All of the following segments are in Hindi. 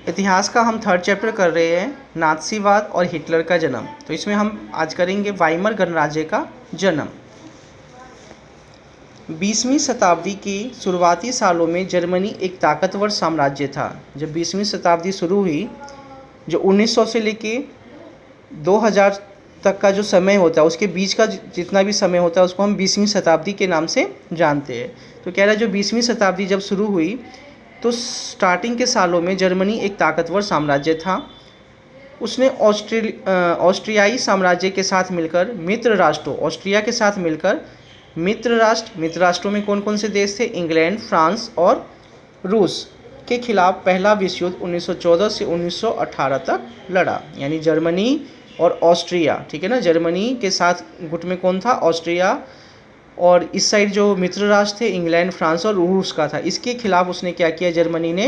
इतिहास का हम थर्ड चैप्टर कर रहे हैं, नाज़ीवाद और हिटलर का जन्म। तो इसमें हम आज करेंगे वाइमर गणराज्य का जन्म। 20वीं शताब्दी के शुरुआती सालों में जर्मनी एक ताकतवर साम्राज्य था। जब 20वीं शताब्दी शुरू हुई, जो 1900 से लेके 2000 तक का जो समय होता है, उसके बीच का जितना भी समय होता है उसको हम 20वीं शताब्दी के नाम से जानते हैं। तो कह रहा है जो 20वीं शताब्दी जब शुरू हुई तो स्टार्टिंग के सालों में जर्मनी एक ताकतवर साम्राज्य था। उसने ऑस्ट्रियाई साम्राज्य के साथ मिलकर मित्र राष्ट्रों, ऑस्ट्रिया के साथ मिलकर मित्र राष्ट्रों में कौन कौन से देश थे? इंग्लैंड, फ्रांस और रूस के खिलाफ पहला विश्व युद्ध 1914 से 1918 तक लड़ा। यानी जर्मनी और ऑस्ट्रिया, ठीक है ना, जर्मनी के साथ गुट में कौन था? ऑस्ट्रिया, और इस साइड जो मित्र राष्ट्र थे इंग्लैंड, फ्रांस और रूस का था। इसके खिलाफ उसने क्या किया? जर्मनी ने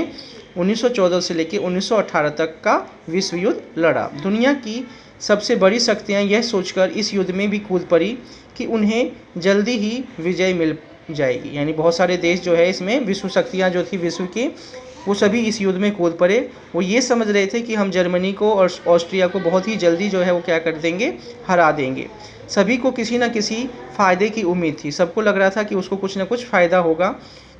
1914 से लेकर 1918 तक का विश्व युद्ध लड़ा। दुनिया की सबसे बड़ी शक्तियां यह सोचकर इस युद्ध में भी कूद पड़ी कि उन्हें जल्दी ही विजय मिल जाएगी। यानी बहुत सारे देश जो है इसमें विश्व शक्तियां जो थी विश्व की, वो सभी इस युद्ध में कूद पड़े। वो ये समझ रहे थे कि हम जर्मनी को और ऑस्ट्रिया को बहुत ही जल्दी जो है वो क्या कर देंगे? हरा देंगे। सभी को किसी न किसी फ़ायदे की उम्मीद थी। सबको लग रहा था कि उसको कुछ न कुछ फ़ायदा होगा।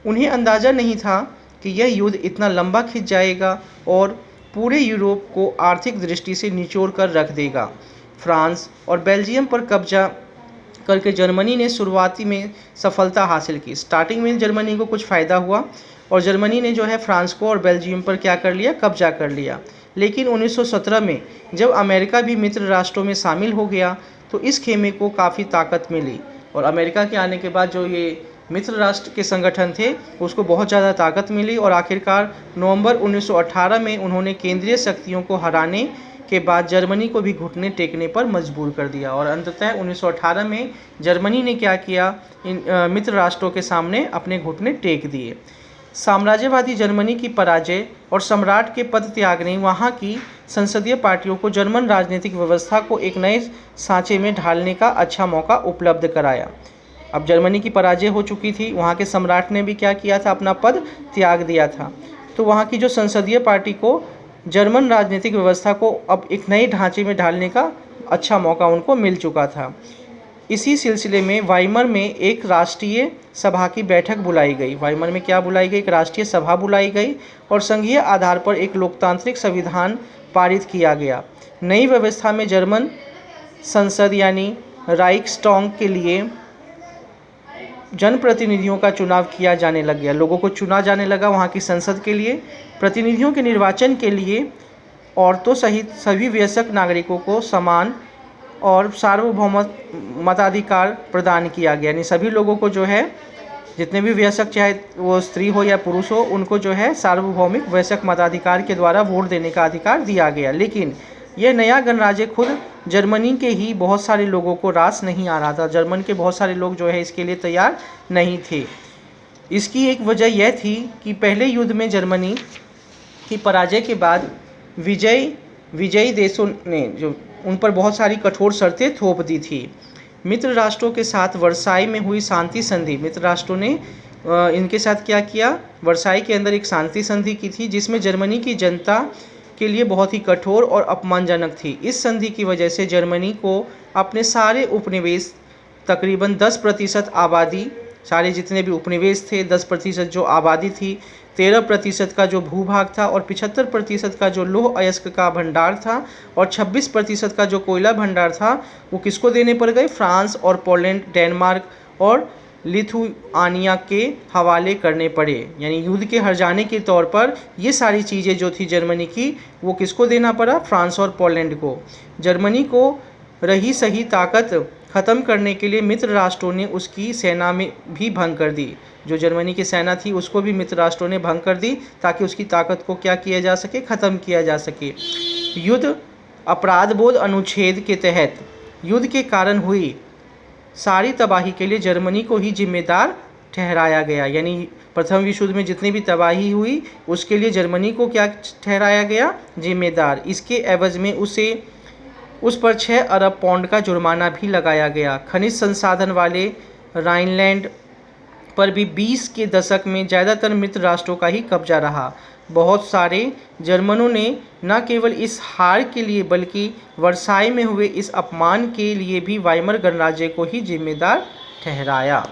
उन्हें अंदाज़ा नहीं था कि यह युद्ध इतना लंबा खिंच जाएगा और पूरे यूरोप को आर्थिक दृष्टि से निचोड़ कर रख देगा। फ्रांस और बेल्जियम पर कब्जा करके जर्मनी ने शुरुआती में सफलता हासिल की। स्टार्टिंग में जर्मनी को कुछ फ़ायदा हुआ और जर्मनी ने जो है फ्रांस को और बेल्जियम पर क्या कर लिया? कब्जा कर लिया। लेकिन 1917 में जब अमेरिका भी मित्र राष्ट्रों में शामिल हो गया तो इस खेमे को काफ़ी ताकत मिली, और अमेरिका के आने के बाद जो ये मित्र राष्ट्र के संगठन थे उसको बहुत ज़्यादा ताकत मिली, और आखिरकार नवंबर 1918 में उन्होंने केंद्रीय शक्तियों को हराने के बाद जर्मनी को भी घुटने टेकने पर मजबूर कर दिया। और अंततः 1918 में जर्मनी ने क्या किया? इन मित्र राष्ट्रों के सामने अपने घुटने टेक दिए। साम्राज्यवादी जर्मनी की पराजय और सम्राट के पद त्याग ने वहाँ की संसदीय पार्टियों को जर्मन राजनीतिक व्यवस्था को एक नए सांचे में ढालने का अच्छा मौका उपलब्ध कराया। अब जर्मनी की पराजय हो चुकी थी, वहाँ के सम्राट ने भी क्या किया था? अपना पद त्याग दिया था। तो वहाँ की जो संसदीय पार्टी को जर्मन राजनीतिक व्यवस्था को अब एक नए ढांचे में ढालने का अच्छा मौका उनको मिल चुका था। इसी सिलसिले में वाइमर में एक राष्ट्रीय सभा की बैठक बुलाई गई। वाइमर में क्या बुलाई गई? एक राष्ट्रीय सभा बुलाई गई और संघीय आधार पर एक लोकतांत्रिक संविधान पारित किया गया। नई व्यवस्था में जर्मन संसद यानी राइक्सटैग के लिए जनप्रतिनिधियों का चुनाव किया जाने लग गया। लोगों को चुना जाने लगा वहाँ की संसद के लिए। प्रतिनिधियों के निर्वाचन के लिए औरतों सहित सभी वयस्क नागरिकों को समान और सार्वभौम मताधिकार प्रदान किया गया। यानी सभी लोगों को जो है, जितने भी वयस्क, चाहे वो स्त्री हो या पुरुष हो, उनको जो है सार्वभौमिक वयस्क मताधिकार के द्वारा वोट देने का अधिकार दिया गया। लेकिन यह नया गणराज्य खुद जर्मनी के ही बहुत सारे लोगों को रास नहीं आ रहा था। जर्मन के बहुत सारे लोग जो है इसके लिए तैयार नहीं थे। इसकी एक वजह यह थी कि पहले युद्ध में जर्मनी की पराजय के बाद विजयी देशों ने जो उन पर बहुत सारी कठोर शर्तें थोप दी थी। मित्र राष्ट्रों के साथ वर्साई में हुई शांति संधि, मित्र राष्ट्रों ने इनके साथ क्या किया? वर्साई के अंदर एक शांति संधि की थी जिसमें जर्मनी की जनता के लिए बहुत ही कठोर और अपमानजनक थी। इस संधि की वजह से जर्मनी को अपने सारे उपनिवेश, तकरीबन 10% आबादी, सारे जितने भी उपनिवेश थे, 10% जो आबादी थी, 13% का जो भूभाग था और 75% का जो लौह अयस्क का भंडार था और 26% का जो कोयला भंडार था, वो किसको देने पड़ गए? फ्रांस और पोलैंड, डेनमार्क और लिथुआनिया के हवाले करने पड़े। यानी युद्ध के हर जाने के तौर पर ये सारी चीज़ें जो थी जर्मनी की, वो किसको देना पड़ा? फ्रांस और पोलैंड को। जर्मनी को रही सही ताकत ख़त्म करने के लिए मित्र राष्ट्रों ने उसकी सेना में भी भंग कर दी। जो जर्मनी की सेना थी उसको भी मित्र राष्ट्रों ने भंग कर दी ताकि उसकी ताकत को क्या किया जा सके? ख़त्म किया जा सके। युद्ध अपराध बोध अनुच्छेद के तहत युद्ध के कारण हुई सारी तबाही के लिए जर्मनी को ही जिम्मेदार ठहराया गया। यानी प्रथम विश्व युद्ध में जितनी भी तबाही हुई उसके लिए जर्मनी को क्या ठहराया गया? जिम्मेदार। इसके एवज में उस पर 6 अरब पाउंड का जुर्माना भी लगाया गया। खनिज संसाधन वाले राइनलैंड पर भी 20 के दशक में ज़्यादातर मित्र राष्ट्रों का ही कब्जा रहा। बहुत सारे जर्मनों ने न केवल इस हार के लिए बल्कि वर्साई में हुए इस अपमान के लिए भी वाइमर गणराज्य को ही जिम्मेदार ठहराया।